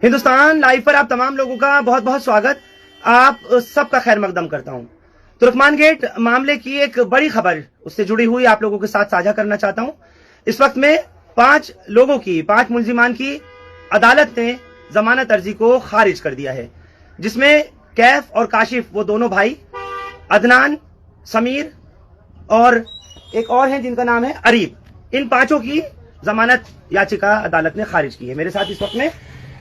Hindustan live पर आप तमाम लोगों का बहुत बहुत स्वागत। आप सबका खैर मकदम करता हूं। तुर्कमान गेट मामले की एक बड़ी खबर उससे जुड़ी हुई आप लोगों के साथ साझा करना चाहता हूं। इस वक्त में 5 मुलजिमान की अदालत ने जमानत अर्जी को खारिज कर दिया है, जिसमें कैफ और काशिफ वो दोनों भाई, अदनान, समीर और एक और हैं जिनका नाम है अरीब, इन 5 की जमानत याचिका अदालत ने खारिज की है। मेरे साथ इस वक्त में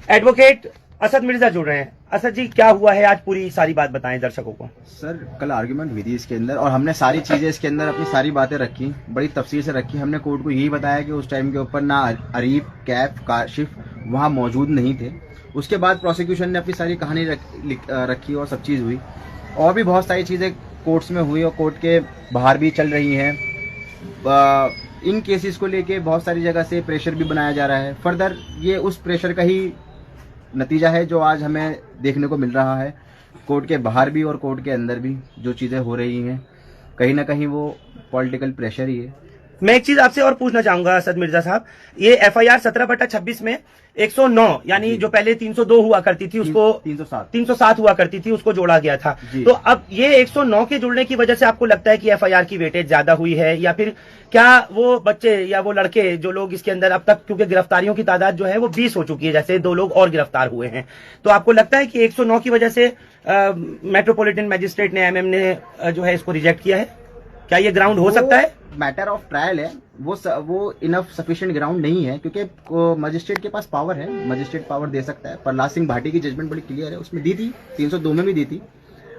एडवोकेट असद मिर्जा जुड़ रहे हैं। असद जी, क्या हुआ है आज, पूरी सारी बात बताएं दर्शकों को। सर, कल आर्ग्यूमेंट हुई थी इसके अंदर और हमने सारी चीजें इसके अंदर अपनी सारी बातें रखी, बड़ी तफसील से रखी। हमने कोर्ट को यही बताया कि उस टाइम के ऊपर ना अरीब, कैफ, काशिफ वहां मौजूद नहीं थे। उसके बाद प्रोसिक्यूशन ने अपनी सारी कहानी रखी और सब चीज हुई। और भी बहुत सारी चीजें कोर्ट्स में हुई और कोर्ट के बाहर भी चल रही हैं। इन केसेस को लेके बहुत सारी जगह से प्रेशर भी बनाया जा रहा है। फर्दर ये उस प्रेशर का ही नतीजा है जो आज हमें देखने को मिल रहा है। कोर्ट के बाहर भी और कोर्ट के अंदर भी जो चीजें हो रही हैं, कहीं ना कहीं वो पॉलिटिकल प्रेशर ही है। मैं एक चीज आपसे और पूछना चाहूंगा असद मिर्जा साहब, ये FIR 17/26 में 109 यानी जो पहले 302 हुआ करती थी उसको 307 हुआ करती थी, उसको जोड़ा गया था। तो अब ये 109 के जुड़ने की वजह से आपको लगता है कि FIR की वेटेज ज्यादा हुई है, या फिर क्या वो बच्चे या वो लड़के जो लोग इसके अंदर अब तक, क्योंकि गिरफ्तारियों की तादाद जो है वो 20 हो चुकी है, जैसे 2 लोग और गिरफ्तार हुए हैं, तो आपको लगता है कि 109 की वजह से मेट्रोपॉलिटन मैजिस्ट्रेट ने MM ने जो है इसको रिजेक्ट किया है? क्या ये ग्राउंड हो सकता है? मैटर ऑफ ट्रायल है, वो इनफ सफिशिएंट ग्राउंड नहीं है, क्योंकि मजिस्ट्रेट के पास पावर है, मजिस्ट्रेट पावर दे सकता है। प्रहलाद सिंह भाटी की जजमेंट बड़ी क्लियर है, उसमें दी थी, 302 में भी दी थी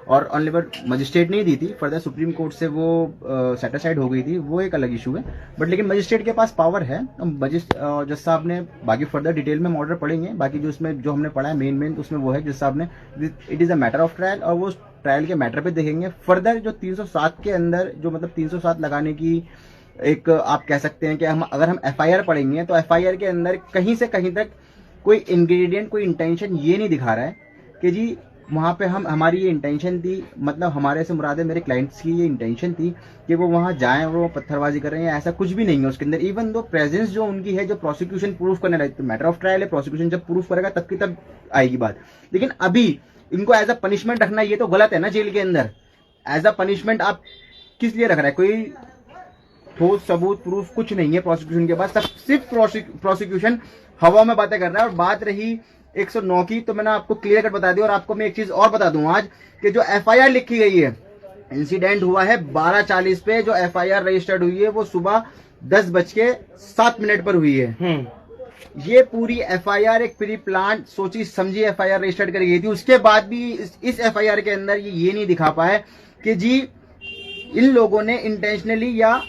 और ऑनली मजिस्ट्रेट नहीं दी थी। फर्दर सुप्रीम कोर्ट से वो सेटिस्फाइड हो गई थी, वो एक अलग इशू है। बट लेकिन मजिस्ट्रेट के पास पावर है। जज साहब ने बाकी फर्दर डिटेल में ऑर्डर पढ़ेंगे, बाकी जो उसमें जो हमने पढ़ा है मेन उसमें वो है, जज साहब ने it is a matter of trial और वो ट्रायल के मैटर पे देखेंगे। फर्दर जो 307 के अंदर जो मतलब 307 लगाने की एक आप कह सकते हैं कि अगर हम FIR पढ़ेंगे तो FIR के अंदर कहीं से कहीं तक कोई इंग्रेडिएंट, कोई इंटेंशन ये नहीं दिखा रहा है कि जी वहां पे हमारी ये इंटेंशन थी, मतलब हमारे से मुराद है मेरे क्लाइंट्स की ये इंटेंशन थी कि वो वहां जाएं और वो पत्थरबाजी कर रहे हैं, ऐसा कुछ भी नहीं है उसके अंदर। इवन दो प्रेजेंस जो उनकी है, जो प्रोसिक्यूशन प्रूफ करने लगे, तो मैटर ऑफ ट्रायल है, प्रोसिक्यूशन जब प्रूफ करेगा तब की तब आएगी बात। लेकिन अभी इनको एज अ पनिशमेंट रखना ये तो गलत है ना। जेल के अंदर एज अ पनिशमेंट आप किस लिए रख रहा है? कोई ठोस सबूत, प्रूफ कुछ नहीं है प्रोसिक्यूशन के पास, सिर्फ प्रोसिक्यूशन हवा में बातें कर रहा है। और बात रही 109 की, तो मैंने आपको क्लियर कट बता दी। और आपको मैं एक चीज और बता दूं आज कि जो FIR लिखी गई है, इंसिडेंट हुआ है 12:40 पे, जो FIR रजिस्टर्ड हुई है वो सुबह 10:07 पर हुई है। ये पूरी FIR एक प्री प्लान सोची समझी FIR रजिस्टर्ड करी गई थी। उसके बाद भी इस FIR के अंदर ये नहीं दिखा पाए कि जी इन लोगों ने इंटेंशनली या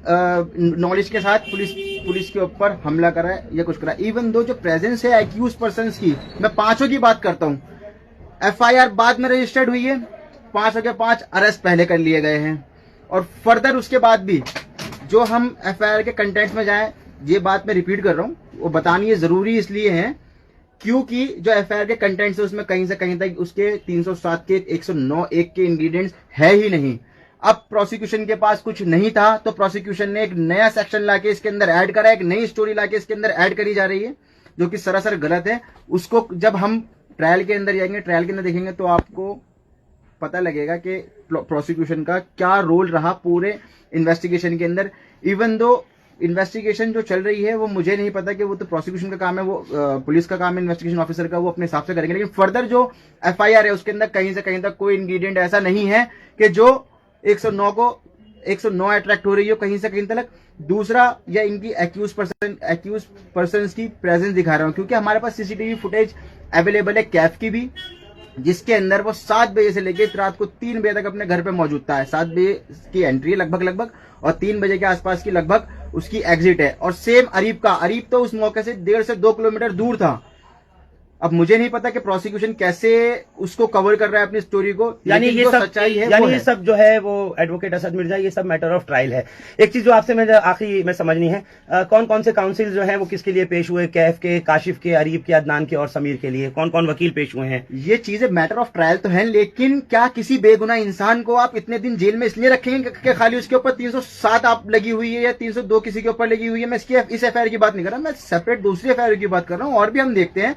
नॉलेज के साथ पुलिस के ऊपर हमला करा है या कुछ करा। इवन दो जो प्रेजेंस है एक्यूज पर्संस की, मैं 5 की बात करता हूं, FIR बाद में रजिस्टर्ड हुई है, 5 के 5 अरेस्ट पहले कर लिए गए हैं। और फर्दर उसके बाद भी जो हम FIR के कंटेंट में जाएं, ये बात मैं रिपीट कर रहा हूं, वो बतानी ये जरूरी इसलिए है क्योंकि जो FIR के कंटेंट्स है उसमें कहीं से कहीं तक उसके 307 के 109 एक के इंग्रेडिएंट्स है ही नहीं। अब प्रोसिक्यूशन के पास कुछ नहीं था तो प्रोसिक्यूशन ने एक नया सेक्शन लाके इसके अंदर ऐड करा, एक नई स्टोरी लाके इसके अंदर ऐड करी जा रही है, जो कि सरासर गलत है। उसको जब हम ट्रायल के अंदर जाएंगे, ट्रायल के अंदर देखेंगे तो आपको पता लगेगा कि प्रोसिक्यूशन का क्या रोल रहा पूरे इन्वेस्टिगेशन के अंदर। इवन दो इन्वेस्टिगेशन जो चल रही है वो मुझे नहीं पता कि वो तो प्रोसिक्यूशन का काम है, वो पुलिस का काम है, इन्वेस्टिगेशन ऑफिसर का, वो अपने हिसाब से करेंगे। लेकिन फर्दर जो FIR है उसके अंदर कहीं से कहीं तक कोई इंग्रेडिएंट ऐसा नहीं है कि जो 109 अट्रैक्ट हो रही हो कहीं से कहीं तक। दूसरा, या इनकी एक्यूज पर्सन की प्रेजेंस दिखा रहा हूं, क्योंकि हमारे पास CCTV फुटेज अवेलेबल है कैफ की भी, जिसके अंदर वो 7 बजे से लेकर रात को 3 बजे तक अपने घर पे मौजूद था। 7 बजे की एंट्री है लगभग और 3 बजे के आसपास की लगभग उसकी एग्जिट है। और सेम अरीब तो उस मौके से 1.5 से 2 किलोमीटर दूर था अब मुझे नहीं पता कि प्रोसिक्यूशन कैसे उसको कवर कर रहा है अपनी स्टोरी को, यानी लेकिन ये जो सब सच्चाई है यानी वो ये है। सब जो है वो एडवोकेट असद मिर्जा, ये सब मैटर ऑफ ट्रायल है। एक चीज जो आपसे मैं आखिरी में समझनी है, कौन कौन से काउंसिल जो हैं वो किसके लिए पेश हुए? कैफ के, काशिफ के, अरीब के, अदनान के और समीर के लिए कौन कौन वकील पेश हुए हैं? ये चीजें मैटर ऑफ ट्रायल तो है, लेकिन क्या किसी बेगुनाह इंसान को आप इतने दिन जेल में इसलिए रखेंगे कि खाली उसके ऊपर 307 आप लगी हुई है या 302 किसी के ऊपर लगी हुई है? मैं इस एफआईआर की बात नहीं कर रहा, मैं सेपरेट दूसरी एफआईआर की बात कर रहा हूँ। और भी हम देखते हैं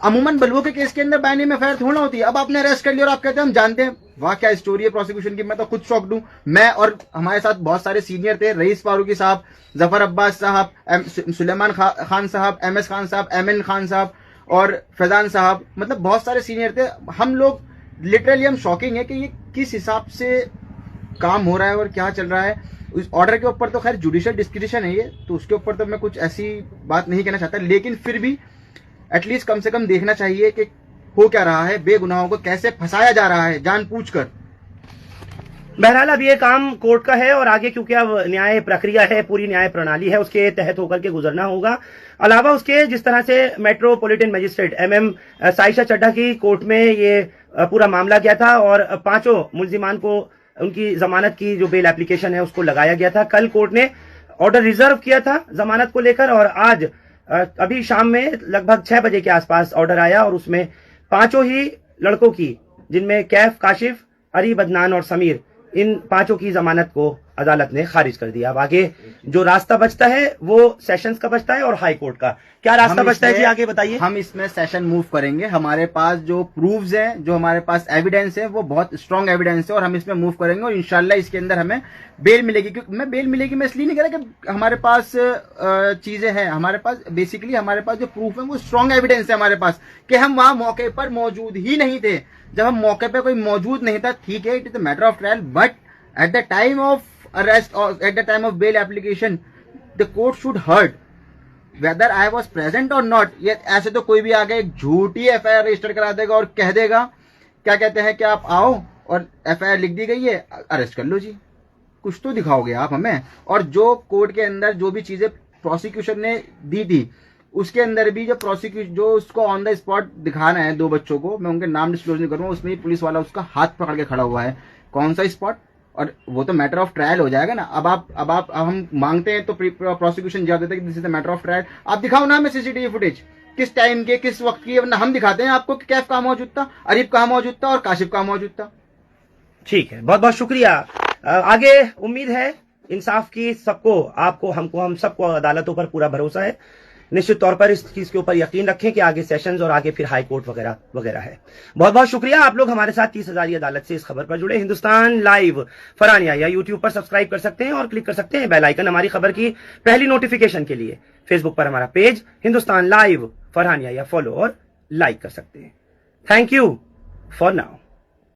अमूमन बलवों के केस के अंदर बैनी में एफआईआर थोड़ा होती है। अब आपने अरेस्ट कर लिया और आप कहते हैं हम जानते हैं, वाह क्या स्टोरी है प्रोसिक्यूशन की। मैं तो खुद शॉक्ड हूं। मैं और हमारे साथ बहुत सारे सीनियर थे, रईस फारूकी साहब, जफर अब्बास साहब, सुलेमान खान साहब, MS खान साहब, MN खान साहब और फैजान साहब, मतलब बहुत सारे सीनियर थे। हम लोग लिटरली हम शॉकिंग है कि ये किस हिसाब से काम हो रहा है और क्या चल रहा है। उस ऑर्डर के ऊपर तो खैर जुडिशियल डिस्क्रिप्शन है ये, तो उसके ऊपर तो मैं कुछ ऐसी बात नहीं कहना चाहता, लेकिन फिर भी एटलीस्ट कम से कम देखना चाहिए कि हो क्या रहा है, बेगुनाहों को कैसे फंसाया जा रहा है जानबूझकर। बहरहाल अब ये काम कोर्ट का है और आगे क्योंकि अब न्याय प्रक्रिया है, पूरी न्याय प्रणाली है, उसके तहत होकर के गुजरना होगा। अलावा उसके जिस तरह से metropolitan magistrate MM Saisha Chadha की कोर्ट में ये पूरा मामला गया था और 5 मुल्जिमान को उनकी जमानत की जो बेल एप्लीकेशन है उसको लगाया गया था। कल कोर्ट ने ऑर्डर रिजर्व किया था जमानत को लेकर और आज अभी शाम में लगभग 6 बजे के आसपास ऑर्डर आया और उसमें 5 ही लड़कों की, जिनमें कैफ, काशिफ, अरीब, अदनान और समीर, इन 5 की जमानत को अदालत ने खारिज कर दिया। अब आगे जो रास्ता बचता है वो सेशंस का बचता है और हाई कोर्ट का। क्या रास्ता बचता है जी, आगे बताइए। हम इसमें सेशन मूव करेंगे। हमारे पास जो प्रूफ्स हैं, जो हमारे पास एविडेंस है, वो बहुत स्ट्रॉन्ग एविडेंस है और हम इसमें मूव करेंगे और इंशाल्लाह इसके अंदर हमें बेल मिलेगी। क्योंकि मैं बेल मिलेगी मैं इसलिए नहीं कह रहा कि हमारे पास चीजें हैं, हमारे पास बेसिकली हमारे पास जो प्रूफ है वो स्ट्रॉन्ग एविडेंस है हमारे पास कि हम वहां मौके पर मौजूद ही नहीं थे। जब हम मौके पर कोई मौजूद नहीं था, ठीक है, it is a matter of trial, but at the time of arrest or at the time of bail application the court should heard whether I was present or not। ये ऐसे तो कोई भी आगे एक झूठी एफआईआर रजिस्टर करा देगा और कह देगा, क्या कहते हैं कि आप आओ और एफआईआर लिख दी गई है, अरेस्ट कर लो जी, कुछ तो दिखाओगे आप हमें। और जो कोर्ट के अंदर जो भी चीजें प्रोसिक्यूशन ने दी थी उसके अंदर भी जो उसको ऑन द स्पॉट दिखाना है 2 बच्चों को, मैं उनके नाम डिस्क्लोज नहीं करूंगा, उसमें पुलिस वाला उसका हाथ पकड़ के खड़ा हुआ है, कौन सा स्पॉट, और वो तो मैटर ऑफ ट्रायल हो जाएगा ना। अब हम मांगते हैं तो प्रोसिक्यूशन जवाब देता है कि this is the matter of trial. आप दिखाओ ना हमें सीसीटीवी फुटेज किस टाइम के, किस वक्त की, वरना हम दिखाते हैं आपको कि कैफ कहाँ मौजूद था, अरीब कहाँ मौजूद था और काशिफ कहाँ मौजूद था। ठीक है, बहुत बहुत शुक्रिया। आगे उम्मीद है इंसाफ की, सबको, आपको, हमको, हम सबको अदालतों पर पूरा भरोसा है। निश्चित तौर पर इस चीज के ऊपर यकीन रखें कि आगे सेशंस और आगे फिर हाई कोर्ट वगैरह वगैरह है। बहुत बहुत शुक्रिया। आप लोग हमारे साथ 30,000 अदालत से इस खबर पर जुड़े। हिंदुस्तान लाइव फरहानिया या यूट्यूब पर सब्सक्राइब कर सकते हैं और क्लिक कर सकते हैं बेल आइकन हमारी खबर की पहली नोटिफिकेशन के लिए। फेसबुक पर हमारा पेज हिंदुस्तान लाइव फरहानिया या फॉलो और लाइक कर सकते हैं। Thank you for now.